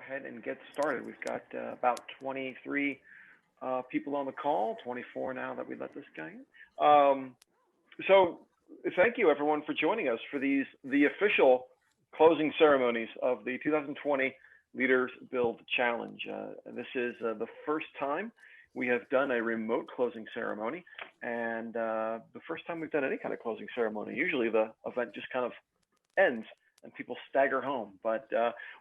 ahead and get started. We've got about 23 people on the call, 24 now that we let this guy in. So thank you everyone for joining us for the official closing ceremonies of the 2020 Leaders Build Challenge. This is the first time we have done a remote closing ceremony, and the first time we've done any kind of closing ceremony. Usually the event just kind of ends and people stagger home, but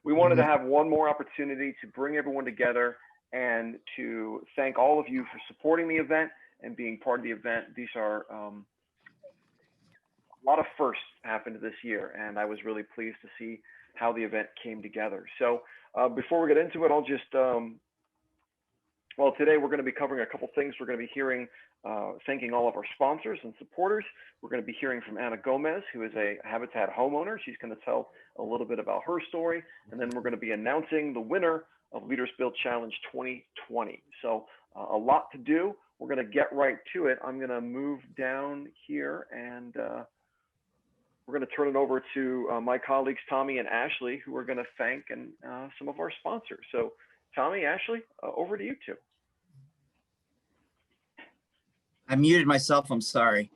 we wanted to have one more opportunity to bring everyone together and to thank all of you for supporting the event and being part of the event. These are a lot of firsts happened this year, and I was really pleased to see how the event came together. So before we get into it, I'll just well, today we're going to be covering a couple things. We're going to be hearing, thanking all of our sponsors and supporters. We're going to be hearing from Anna Gomez, who is a Habitat homeowner. She's going to tell a little bit about her story. And then we're going to be announcing the winner of Leaders Build Challenge 2020. So a lot to do. We're going to get right to it. I'm going to move down here and we're going to turn it over to my colleagues, Tommy and Ashley, who are going to thank and some of our sponsors. So Tommy, Ashley, over to you two. I muted myself. I'm sorry.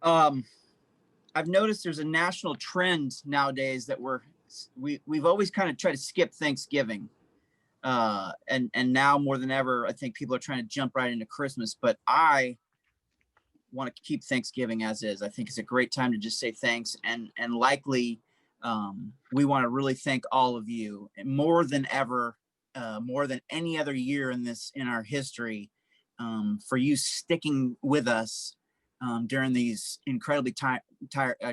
I've noticed there's a national trend nowadays that we've always kind of tried to skip Thanksgiving. And now more than ever, I think people are trying to jump right into Christmas, but I want to keep Thanksgiving as is. I think it's a great time to just say thanks. And likely we want to really thank all of you more than ever, more than any other year in our history, for you sticking with us during these incredibly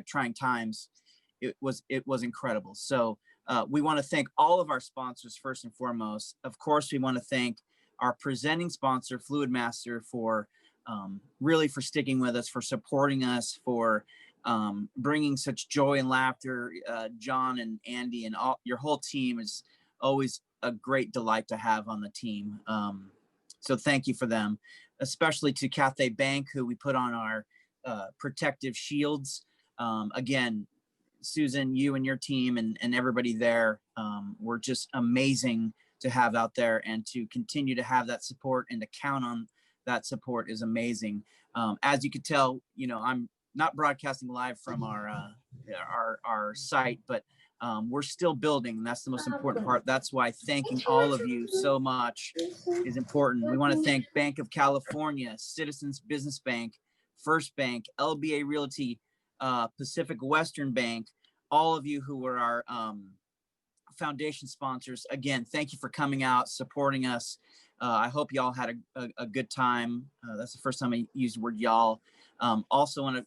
trying times. It was incredible. So we want to thank all of our sponsors first and foremost. Of course, we want to thank our presenting sponsor, Fluidmaster, for really for sticking with us, for supporting us, for bringing such joy and laughter. John and Andy and your whole team is always a great delight to have on the team. So thank you for them, especially to Cathay Bank, who we put on our protective shields. Again, Susan, you and your team and everybody there were just amazing to have out there, and to continue to have that support and to count on that support is amazing. As you could tell, I'm not broadcasting live from our site, but we're still building, and that's the most important part. That's why thanking all of you so much is important. We want to thank Bank of California, Citizens Business Bank, First Bank, LBA Realty, Pacific Western Bank, all of you who were our foundation sponsors. Again, thank you for coming out, supporting us. I hope y'all had a good time. That's the first time I used the word y'all. Also want to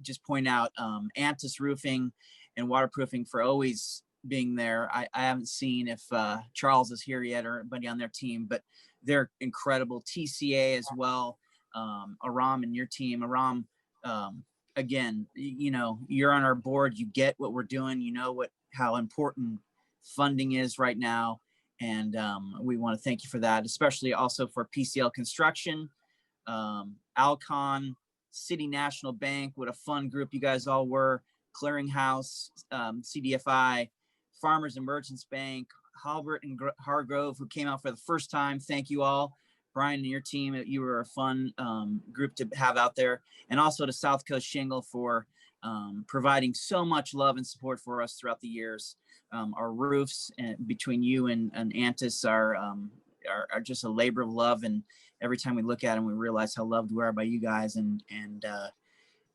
just point out Antis Roofing and Waterproofing for always being there. I haven't seen if Charles is here yet or anybody on their team, but they're incredible. TCA as well. Aram and your team. Aram, again, you're on our board. You get what we're doing. You know how important funding is right now. And we want to thank you for that, especially also for PCL Construction, Alcon, City National Bank. What a fun group you guys all were. Clearinghouse, CDFI, Farmers and Merchants Bank, Halbert and Hargrove, who came out for the first time. Thank you all. Brian and your team, you were a fun group to have out there. And also to South Coast Shingle for providing so much love and support for us throughout the years. Our roofs between you and Antis are just a labor of love. And every time we look at them, we realize how loved we are by you guys and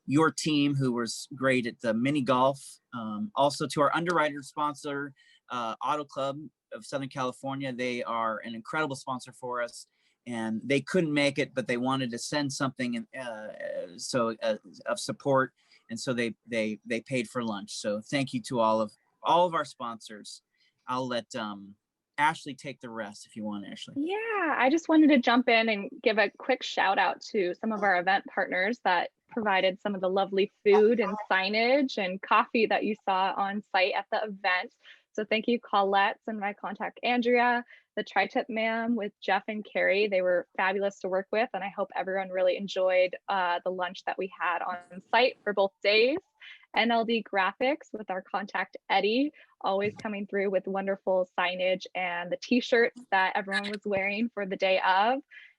your team, who was great at the mini golf. Also to our underwriter sponsor, Auto Club of Southern California. They are an incredible sponsor for us, and they couldn't make it, but they wanted to send something of support. And so they paid for lunch. So thank you to all of our sponsors. I'll let Ashley take the rest if you want, Ashley. Yeah, I just wanted to jump in and give a quick shout out to some of our event partners that provided some of the lovely food and signage and coffee that you saw on site at the event. So thank you, Colette's and my contact, Andrea, the Tri-Tip Ma'am with Jeff and Carrie. They were fabulous to work with, and I hope everyone really enjoyed the lunch that we had on site for both days. NLD Graphics with our contact, Eddie, always coming through with wonderful signage and the t-shirts that everyone was wearing for the day of.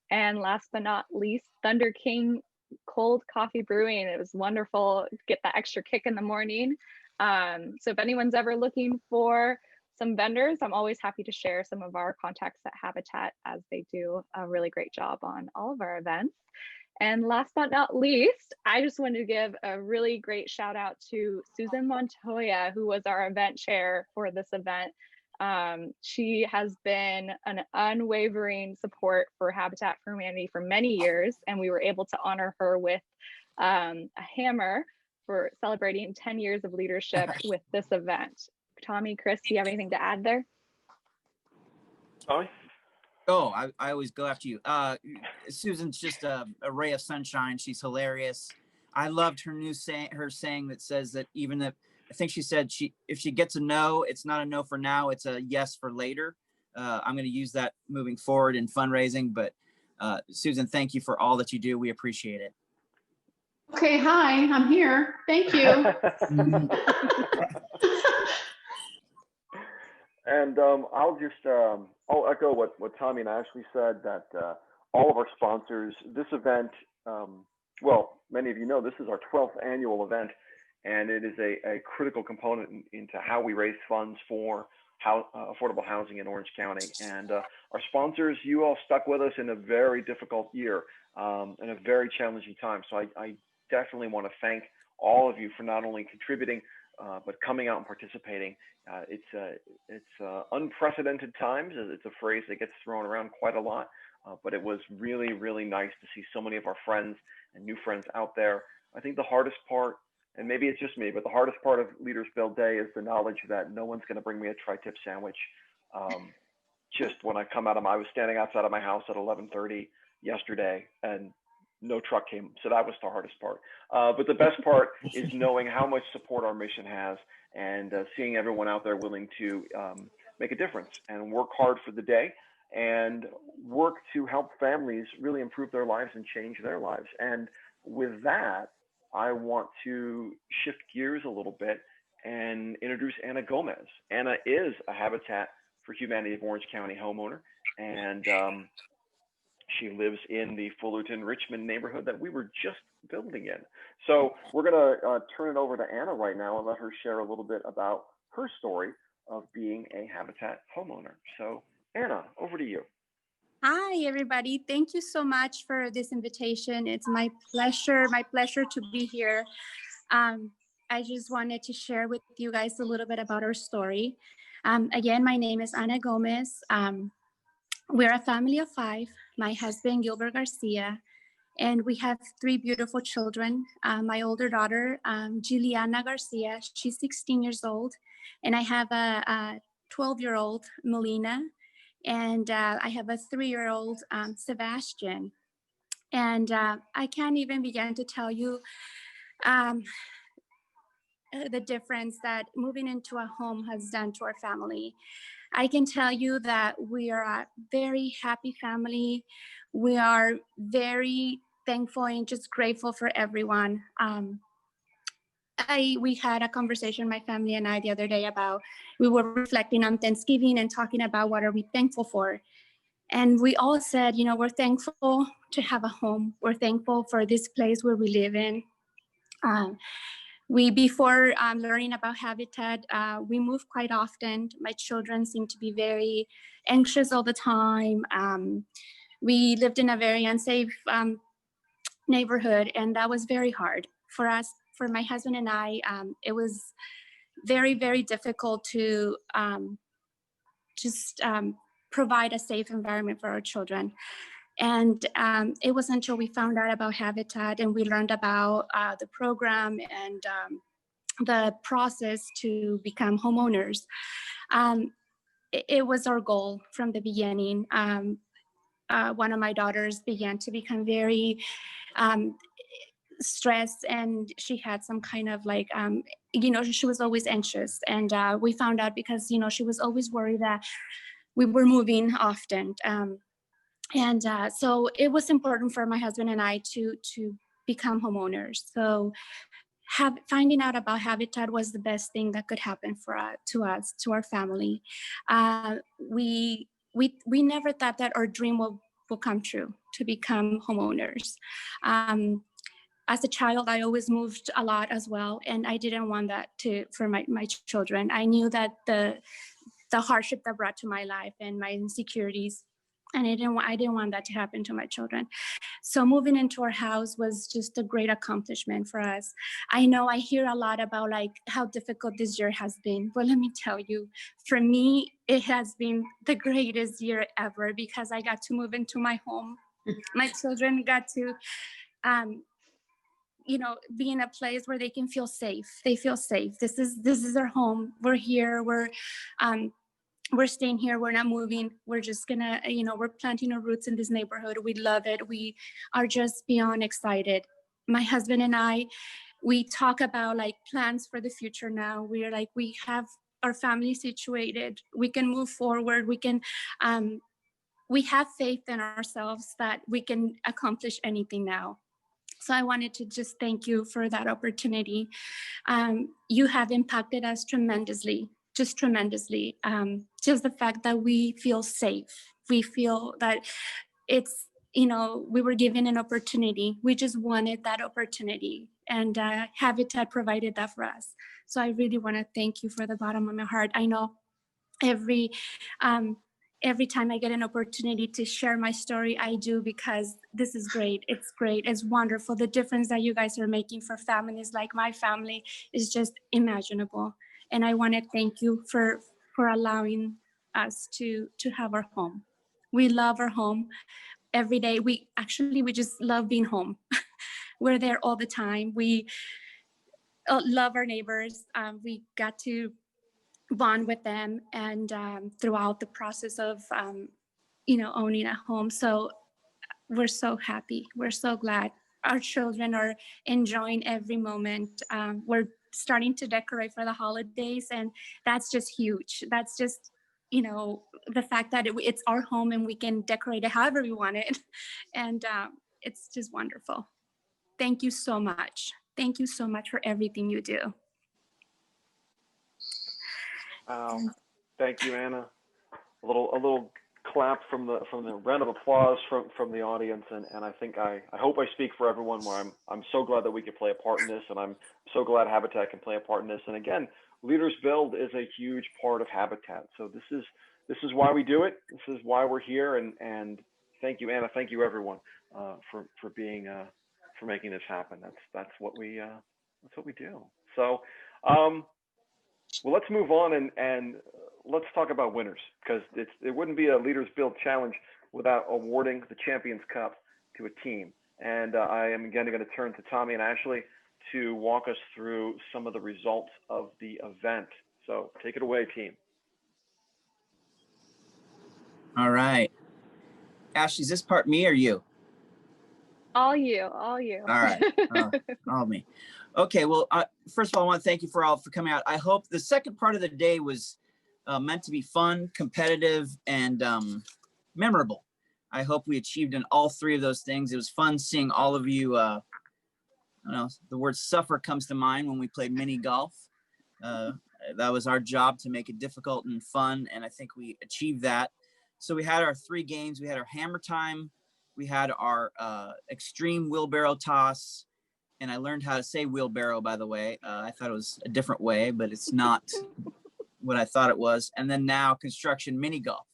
And last but not least, Thunder King cold coffee brewing. It was wonderful to get that extra kick in the morning. So if anyone's ever looking for some vendors, I'm always happy to share some of our contacts at Habitat, as they do a really great job on all of our events. And last but not least, I just wanted to give a really great shout out to Susan Montoya, who was our event chair for this event. She has been an unwavering support for Habitat for Humanity for many years, and we were able to honor her with a hammer for celebrating 10 years of leadership with this event. Tommy, Chris, do you have anything to add there? Tommy? Oh, I always go after you. Susan's just a ray of sunshine. She's hilarious. I loved her saying that says that even if, I think she said if she gets a no, it's not a no for now, it's a yes for later. I'm going to use that moving forward in fundraising. But Susan, thank you for all that you do. We appreciate it. Okay, hi, I'm here. Thank you. And I'll echo what Tommy and Ashley said, that all of our sponsors, this event, well, many of you know, this is our 12th annual event, and it is a critical component into how we raise funds for affordable housing in Orange County. And our sponsors, you all stuck with us in a very difficult year, in a very challenging time. So I definitely want to thank all of you for not only contributing, but coming out and participating. It's unprecedented times. It's a phrase that gets thrown around quite a lot, but it was really, really nice to see so many of our friends and new friends out there. I think the hardest part, and maybe it's just me, but the hardest part of Leaders Build Day is the knowledge that no one's going to bring me a tri-tip sandwich. Just when I come out I was standing outside of my house at 11:30 yesterday, and no truck came. So that was the hardest part. But the best part is knowing how much support our mission has, and seeing everyone out there willing to make a difference and work hard for the day and work to help families really improve their lives and change their lives. And with that, I want to shift gears a little bit and introduce Anna Gomez. Anna is a Habitat for Humanity of Orange County homeowner, and she lives in the Fullerton Richmond neighborhood that we were just building in. So we're going to turn it over to Anna right now and let her share a little bit about her story of being a Habitat homeowner. So Anna, over to you. Hi, everybody. Thank you so much for this invitation. It's my pleasure to be here. I just wanted to share with you guys a little bit about our story. Again, my name is Ana Gomez. We're a family of 5, my husband, Gilbert Garcia, and we have 3 beautiful children. My older daughter, Juliana Garcia, she's 16 years old, and I have a 12-year-old, Melina, and I have a 3-year-old, Sebastian. And I can't even begin to tell you the difference that moving into a home has done to our family. I can tell you that we are a very happy family. We are very thankful and just grateful for everyone. We had a conversation, my family and I, the other day about, we were reflecting on Thanksgiving and talking about what are we thankful for. And we all said, you know, we're thankful to have a home. We're thankful for this place where we live in. Before learning about Habitat, we move quite often. My children seem to be very anxious all the time. We lived in a very unsafe neighborhood, and that was very hard for us. For my husband and I, it was very, very difficult to provide a safe environment for our children. And it was until we found out about Habitat and we learned about the program and the process to become homeowners. It was our goal from the beginning. One of my daughters began to become very stressed, and she had some kind of like, she was always anxious. And we found out because, she was always worried that we were moving often. So it was important for my husband and I to become homeowners. So finding out about Habitat was the best thing that could happen for us, to our family. We never thought that our dream will come true, to become homeowners. As a child, I always moved a lot as well, and I didn't want that for my children. I knew that the hardship that brought to my life and my insecurities, and I didn't want that to happen to my children. So moving into our house was just a great accomplishment for us. I know I hear a lot about like how difficult this year has been, but let me tell you, for me, it has been the greatest year ever, because I got to move into my home. My children got to, be in a place where they can feel safe. They feel safe. This is their home. We're here. We're staying here. We're not moving. We're just gonna, we're planting our roots in this neighborhood. We love it. We are just beyond excited. My husband and I, we talk about like plans for the future now. We're like, we have our family situated. We can move forward. We have faith in ourselves that we can accomplish anything now. So I wanted to just thank you for that opportunity. You have impacted us tremendously, just tremendously. Just the fact that we feel safe. We feel that it's, we were given an opportunity. We just wanted that opportunity, and Habitat provided that for us. So I really want to thank you for the bottom of my heart. I know every time I get an opportunity to share my story, I do, because this is great. It's great. It's wonderful. The difference that you guys are making for families like my family is just imaginable. And I want to thank you for allowing us to have our home. We love our home every day. We just love being home. We're there all the time. We love our neighbors. We got to bond with them, and throughout the process of owning a home. So we're so happy. We're so glad. Our children are enjoying every moment. We're starting to decorate for the holidays, and that's just huge. That's just the fact that it's our home and we can decorate it however we want it. And it's just wonderful. Thank you so much. Thank you so much for everything you do. Thank you, Anna. A little clap from the round of applause from the audience, and I think I hope I speak for everyone where I'm so glad that we could play a part in this, and I'm so glad Habitat can play a part in this. And again, Leaders Build is a huge part of Habitat. So this is why we do it. This is why we're here, and thank you, Anna. Thank you, everyone, for being for making this happen. That's what we do. So. Well, let's move on and let's talk about winners, because it wouldn't be a Leaders Build challenge without awarding the Champions Cup to a team. And I am again going to turn to Tommy and Ashley to walk us through some of the results of the event. So take it away, team. All right. Ashley, is this part me or you? All you, all you. All right, all me. Okay, well, first of all, I want to thank you for coming out. I hope the second part of the day was meant to be fun, competitive, and memorable. I hope we achieved in all three of those things. It was fun seeing all of you. I don't know, the word suffer comes to mind when we played mini golf. That was our job, to make it difficult and fun, and I think we achieved that. So we had our 3 games. We had our hammer time. We had our extreme wheelbarrow toss, and I learned how to say wheelbarrow, by the way. I thought it was a different way, but it's not what I thought it was. And then now construction mini golf.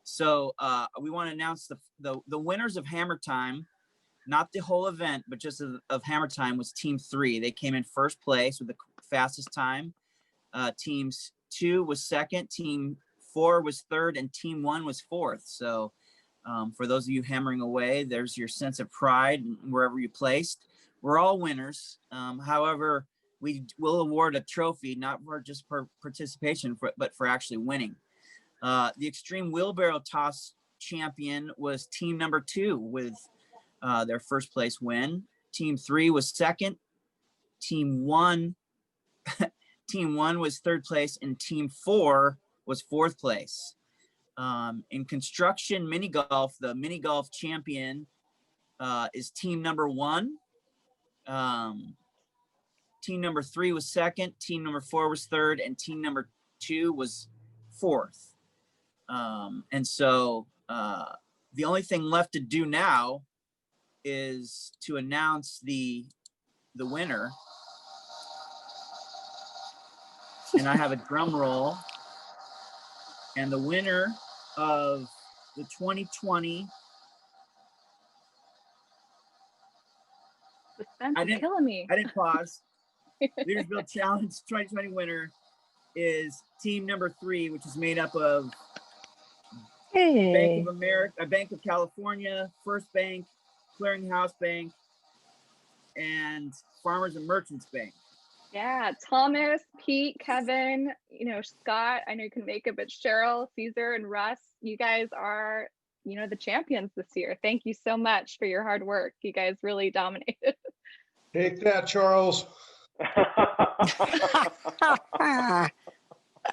So we want to announce the winners of hammer time, not the whole event, but just of hammer time, was team 3. They came in first place with the fastest time. Teams 2 was second, team 4 was third, and team 1 was fourth. So for those of you hammering away, there's your sense of pride wherever you placed. We're all winners. However, we will award a trophy, not for just for participation, but for actually winning. The extreme wheelbarrow toss champion was team number 2 with their first place win. Team 3 was second. Team 1 was third place, and team 4 was fourth place. In construction mini golf, the mini golf champion is team number 1. Team number 3 was second. Team number 4 was third, and team number 2 was fourth. And so the only thing left to do now is to announce the winner. And I have a drum roll. And the winner of the 2020. Suspense is killing me. I didn't pause. Leaders Build Challenge 2020 winner is team number 3, which is made up of Bank of America, Bank of California, First Bank, Clearinghouse Bank, and Farmers and Merchants Bank. Yeah, Thomas, Pete, Kevin, Scott, I know you can make it, but Cheryl, Caesar, and Russ, you guys are, the champions this year. Thank you so much for your hard work. You guys really dominated. Take that, Charles.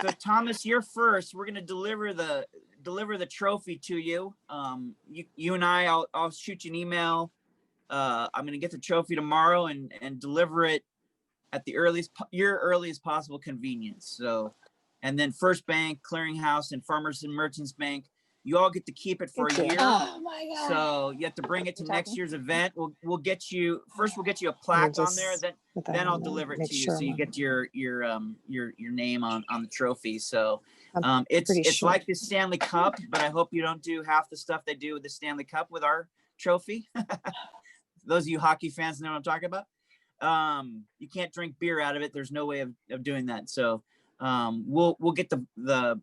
So Thomas, you're first. We're going to deliver the trophy to you. You and I'll shoot you an email. I'm going to get the trophy tomorrow and deliver it at the your earliest possible convenience. So, and then First Bank, Clearinghouse, and Farmers and Merchants Bank, you all get to keep it for a year. Oh my God. So you have to bring it to next year's event. We'll get you a plaque on there. Then I'll deliver it to you, so you get your name on the trophy. So it's like the Stanley Cup, but I hope you don't do half the stuff they do with the Stanley Cup with our trophy. Those of you hockey fans know what I'm talking about. You can't drink beer out of it. There's no way of doing that. So we'll get the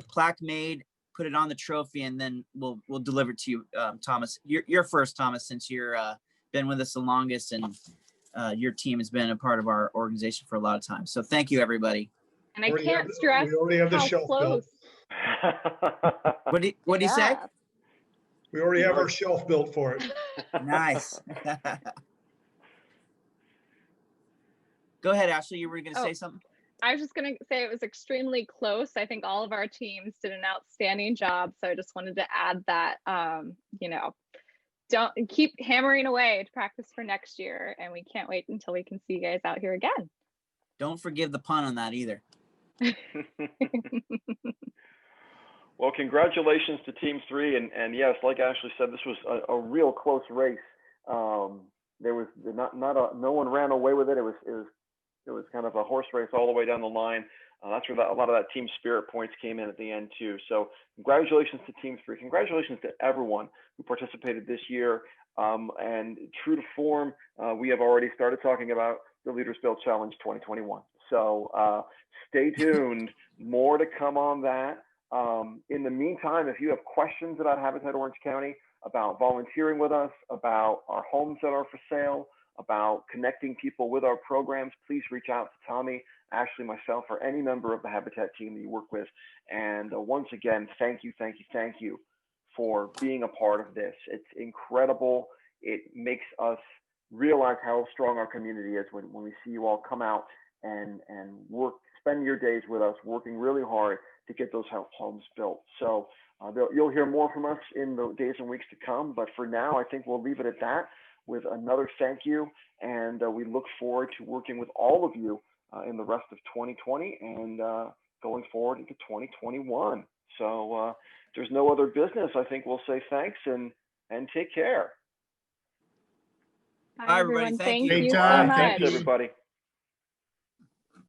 plaque made, put it on the trophy, and then we'll deliver it to you, Thomas. You're first, Thomas, since you're been with us the longest, and your team has been a part of our organization for a lot of time. So thank you, everybody. And I can't stress we already have the how shelf built. close. What did he say? We already have our shelf built for it. Nice. Go ahead, Ashley. You were going to say something? I was just going to say it was extremely close. I think all of our teams did an outstanding job. So I just wanted to add that, don't keep hammering away to practice for next year. And we can't wait until we can see you guys out here again. Don't forgive the pun on that either. Well, congratulations to Team 3. And yes, like Ashley said, this was a real close race. There was no one ran away with it. It was kind of a horse race all the way down the line. That's where a lot of that team spirit points came in at the end too. So congratulations to Team 3. Congratulations to everyone who participated this year. And true to form, we have already started talking about the Leaders Build Challenge 2021. So stay tuned. More to come on that. In the meantime, if you have questions about Habitat Orange County, about volunteering with us, about our homes that are for sale, about connecting people with our programs, please reach out to Tommy, Ashley, myself, or any member of the Habitat team that you work with. And once again, thank you for being a part of this. It's incredible. It makes us realize how strong our community is when we see you all come out and spend your days with us, working really hard to get those homes built. So you'll hear more from us in the days and weeks to come. But for now, I think we'll leave it at that with another thank you. And we look forward to working with all of you in the rest of 2020 and going forward into 2021. So if there's no other business, I think we'll say thanks and take care. Bye, everyone. Thank you so Anytime. much. Thank you. Thanks, everybody.